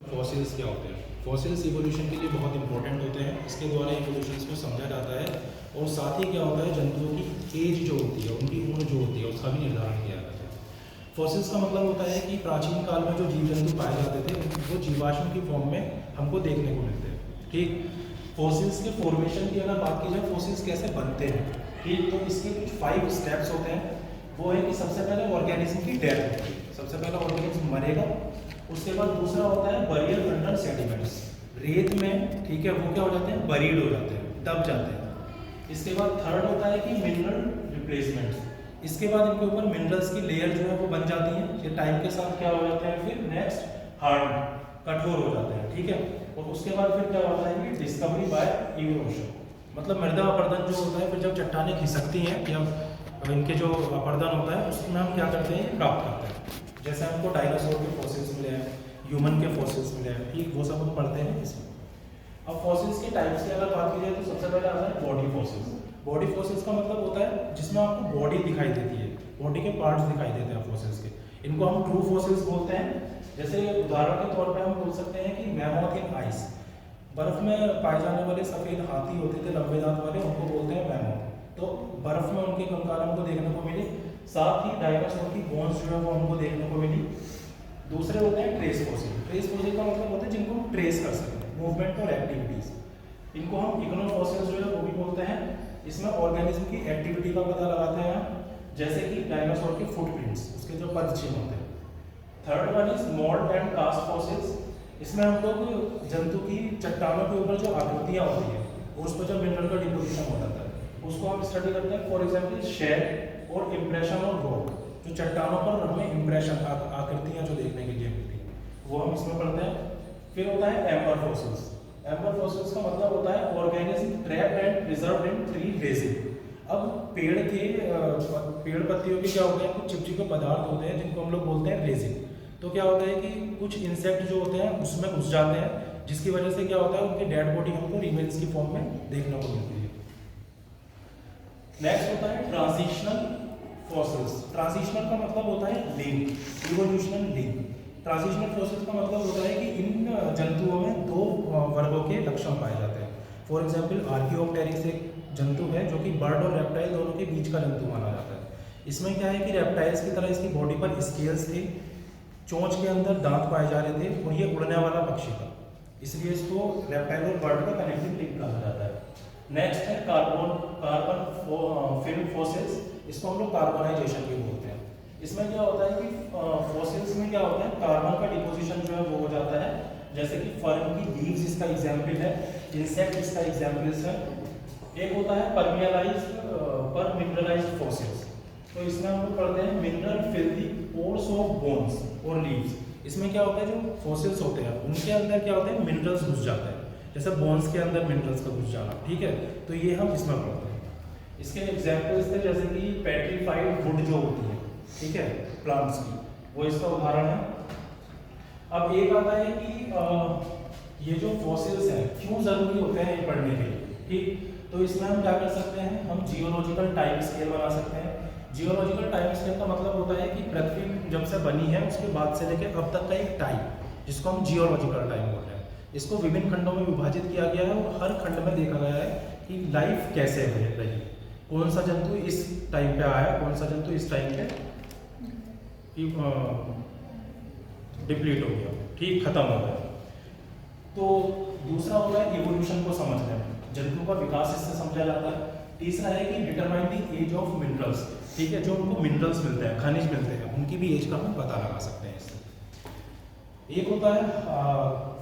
Fossils क्या होते हैं? फॉसिल्स इवोल्यूशन के लिए बहुत इंपॉर्टेंट होते हैं। इसके द्वारा इवोल्यूशन को समझा जाता है और साथ ही क्या होता है, जंतुओं की एज जो होती है, उनकी उम्र जो होती है, उसका भी निर्धारण किया जाता है। फॉसिल्स का मतलब होता है कि प्राचीन काल में जो जीव जंतु पाए जाते थे वो जीवाश्म की फॉर्म में हमको देखने को मिलते हैं। ठीक, फॉसिल्स के फॉर्मेशन की अगर बात की जाए, फॉसिल्स कैसे बनते हैं, ठीक, तो इसके कुछ 5 स्टेप्स होते हैं। वो है कि सबसे पहले ऑर्गेनिज्म की डेथ होती है, सबसे पहले ऑर्गेनिज्म मरेगा। उसके बाद दूसरा होता है बरियल अंडर सेडिमेंट्स, रेत में, ठीक है, वो क्या हो जाते हैं, बरीड हो जाते हैं, दब जाते हैं। इसके बाद थर्ड होता है कि मिनरल रिप्लेसमेंट्स, इसके बाद इनके ऊपर मिनरल्स की लेयर जो है वो बन जाती है। ये टाइम के साथ क्या हो जाते हैं, फिर नेक्स्ट हार्ड, कठोर हो जाते हैं, ठीक है। और उसके बाद फिर क्या होता है कि डिस्कवरी बाय इवोल्यूशन, मतलब मृदा अपरदन जो होता है, फिर जब चट्टानें खिसकती हैं या इनके जो अपरदन होता है उसमें हम क्या करते हैं, प्राप्त करते हैं। जैसे हमको डायनासोर के फॉसिल्स मिले हैं, ह्यूमन के फॉसिल्स मिले हैं, ठीक, वो सब हम पढ़ते हैं इसमें। अब फॉसिल्स के टाइप्स की अगर बात की जाए तो सबसे पहले आता है बॉडी फॉसिल्स। बॉडी फॉसिल्स का मतलब होता है जिसमें आपको बॉडी दिखाई देती है, बॉडी के पार्ट्स दिखाई देते हैं फॉसिल्स के, इनको हम ट्रू फॉसिल्स बोलते हैं। जैसे उदाहरण के तौर पर हम बोल सकते हैं कि मैमोथ इन आइस, बर्फ में पाए जाने वाले सफेद हाथी होते थे लंबे दांत वाले, उनको बोलते हैं मैमोथ, तो बर्फ में उनके कंकाल हमको देखने को मिले। साथ ही डायनासोर की बोन्स जो है वो हमको देखने को मिली। दूसरे होते हैं ट्रेस फॉसिल। ट्रेस फॉसिल का मतलब होता है जिनको हम ट्रेस कर सकते हैं, मूवमेंट और एक्टिविटीज, इनको हम इग्नो फॉसिल्स जो है वो भी बोलते हैं। इसमें ऑर्गेनिज्म की एक्टिविटी का पता लगाते हैं, जैसे कि डायनासोर के फुटप्रिंट्स, उसके जो पदचिन्ह होते हैं। Third one is mould and cast fossils, इसमें हम लोग जंतु की चट्टानों के ऊपर जो आकृतियां होती है और उस पर जो मिनरल का डिपोजिशन हो जाता है उसको हम स्टडी करते हैं। फॉर एग्जाम्पल शेल और इम्प्रेशन और रॉक, जो चट्टानों पर हमें इम्प्रेशन आकृतियां जो देखने के लिए मिलती हैं वो हम इसमें पढ़ते हैं। फिर होता है एम्बर फॉसिल्स। एम्बर फॉसिल्स का मतलब होता है organism trapped and preserved in tree resin. अब पेड़ पत्तियों के क्या होते हैं, कुछ चिपचिपे पदार्थ होते हैं जिनको हम लोग बोलते हैं रेजिन। तो क्या होता है कि कुछ इंसेक्ट जो होते हैं उसमें घुस जाते हैं, जिसकी वजह से क्या होता है, उनकी डेड बॉडी हमको रिमेन्स की फॉर्म में देखने को मिलती है। नेक्स्ट होता है ट्रांजिशनल फॉसिल्स। ट्रांजिशनल का मतलब होता है लिंक, इवोल्यूशनल लिंक। ट्रांजिशनल फॉसिल्स का मतलब होता है कि इन जंतुओं में 2 वर्गों के लक्षण पाए जाते हैं। फॉर एग्जाम्पल आर्कियोप्टेरिक्स एक जंतु है जो कि बर्ड और रेप्टाइल दोनों के बीच का जंतु माना जाता है। इसमें क्या है कि रेप्टाइल्स की तरह इसकी बॉडी पर स्केल्स थे, चोंच के अंदर दांत पाए जा रहे थे और ये उड़ने वाला पक्षी था, इसलिए इसको रेप्टाइल और बर्ड का कनेक्टिव लिंक कहा जाता है। नेक्स्ट है कार्बन फिल्म फॉसिल्स, इसको हम लोग कार्बनाइजेशन भी बोलते हैं। इसमें क्या होता है कि फॉसिल्स में क्या होता है, कार्बन का डिपोजिशन जो है वो हो जाता है, जैसे कि फर्न की लीव्स इसका एग्जाम्पल है, इंसेक्ट इसका एग्जाम्पल्स है। एक होता है पर मिनरलाइज्ड फॉसिल्स, तो इसमें हम लोग पढ़ते हैं mineral fill the pores of bones और लीव्स। इसमें क्या होता है, जो फॉसिल्स होते हैं उनके अंदर क्या होते हैं, मिनरल्स घुस जाते हैं, जैसे बोन्स के अंदर मिनरल्स का घुस जाना, ठीक है, तो ये हम इसमें पढ़ते हैं। इसके एग्जाम्पल्स थे जैसे कि पेट्रीफाइड वुड जो होती है, ठीक है, प्लांट्स की, वो इसका उदाहरण है। अब एक आता है कि ये जो फॉसिल्स हैं क्यों जरूरी होते हैं ये पढ़ने के लिए, ठीक, तो इसमें हम क्या कर सकते हैं, हम जियोलॉजिकल टाइम स्केल बना सकते हैं। जियोलॉजिकल टाइम स्केल का मतलब होता है कि पृथ्वी जब से बनी है उसके बाद से लेकर अब तक का एक टाइम, जिसको हम जियोलॉजिकल टाइम बोलते हैं। इसको विभिन्न खंडों में विभाजित किया गया है और हर खंड में देखा गया है कि लाइफ कैसे रही, कौन सा जंतु इस टाइम पे आया, कौन सा जंतु इस टाइम पे डिप्लीट हो गया, ठीक, खत्म हो गया। तो दूसरा होता है इवोल्यूशन को समझना, जंतु का विकास इससे समझा जाता है। तीसरा है कि determine the age of minerals, ठीक है, जो उनको मिनरल्स मिलते हैं, खनिज मिलते हैं, उनकी भी एज का हम पता लगा सकते हैं इससे। एक होता है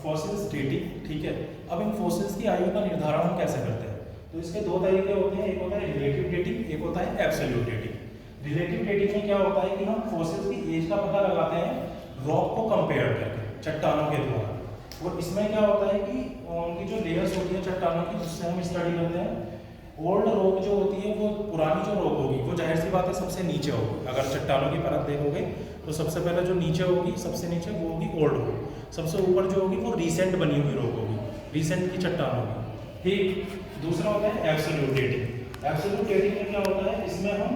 फॉसिल्स डेटिंग, ठीक है। अब इन फॉसिल्स की आयु का निर्धारण हम कैसे करते हैं, तो इसके 2 तरीके होते हैं, एक होता है रिलेटिव डेटिंग, एक होता है एब्सोल्यूट डेटिंग। रिलेटिव डेटिंग में क्या होता है कि हम फॉसिल्स की एज का पता लगाते हैं रॉक को कंपेयर करके, चट्टानों के द्वारा। और इसमें क्या होता है कि उनकी जो लेयर्स होती है चट्टानों की, जिससे हम स्टडी करते हैं। ओल्ड रॉक जो होती है, वो पुरानी जो रॉक होगी वो जाहिर सी बात है सबसे नीचे होगी। अगर चट्टानों की परत देखोगे तो सबसे पहले जो नीचे होगी, सबसे नीचे, वो होगी ओल्ड रॉक। सबसे ऊपर जो होगी वो रिसेंट बनी हुई रॉक होगी, रिसेंट की चट्टान होगी, ठीक। दूसरा होता है एब्सोल्यूट डेटिंग। एब्सोल्यूट डेटिंग में क्या होता है, इसमें हम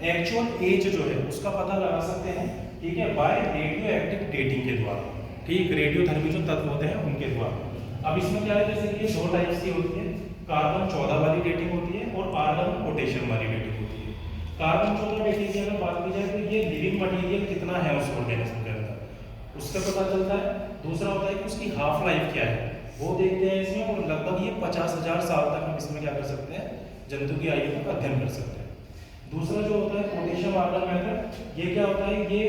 एक्चुअल एज जो है उसका पता लगा सकते हैं, ठीक है, बाय रेडियो एक्टिव डेटिंग के द्वारा, ठीक, रेडियोधर्मी जो तत्व होते हैं उनके द्वारा। अब इसमें क्या है, जैसे कि ये दो टाइप्स की होती है, कार्बन 14 वाली डेटिंग होती है और आर्गन पोटेशियम वाली डेटिंग होती है। कार्बन 14 डेटिंग की अगर बात की जाए तो ये लिविंग मटेरियल कितना है उस ऑर्गेनिज्म के अंदर, उससे पता चलता है। दूसरा होता है कि उसकी हाफ लाइफ क्या है, वो देखते हैं इसमें, और लगभग ये 50,000 साल तक हम इसमें क्या कर सकते हैं, जंतु की आयु का अध्ययन कर सकते हैं। दूसरा जो होता है पोटेशियम आर्गन मेथड, ये क्या होता है, ये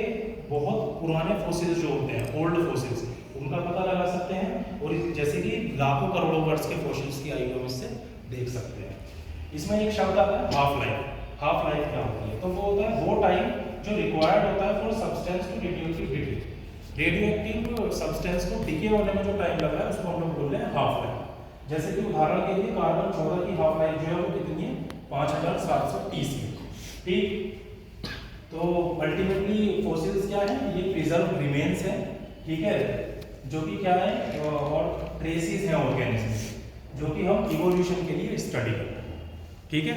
बहुत पुराने फोसिल्स जो होते हैं, ओल्ड फोसिल्स, उनका पता लगा सकते हैं, और जैसे कि लाखों करोड़ों वर्ष के फोसिल्स की आयु हम इससे देख सकते हैं। इसमें एक शब्द आता है हाफ लाइफ। हाफ लाइफ क्या होती है, तो वो होता है वो टाइम जो रिक्वायर्ड होता है for substance to radioactive decay. Radioactive substance को डिके होने में जो टाइम लगा है उसको हम लोग बोल रहे हैं हाफ लाइफ। जैसे कि उदाहरण के लिए कार्बन 14 की हाफ लाइफ जो है वो कितनी है, 5730 की। ठीक, तो अल्टीमेटली फोसिल्स क्या है, ये प्रिजर्व रिमेन्स है, ठीक है, जो कि क्या है, और ट्रेसिस हैं ऑर्गेनिज्म जो कि हम इवोल्यूशन के लिए स्टडी करते हैं। ठीक है।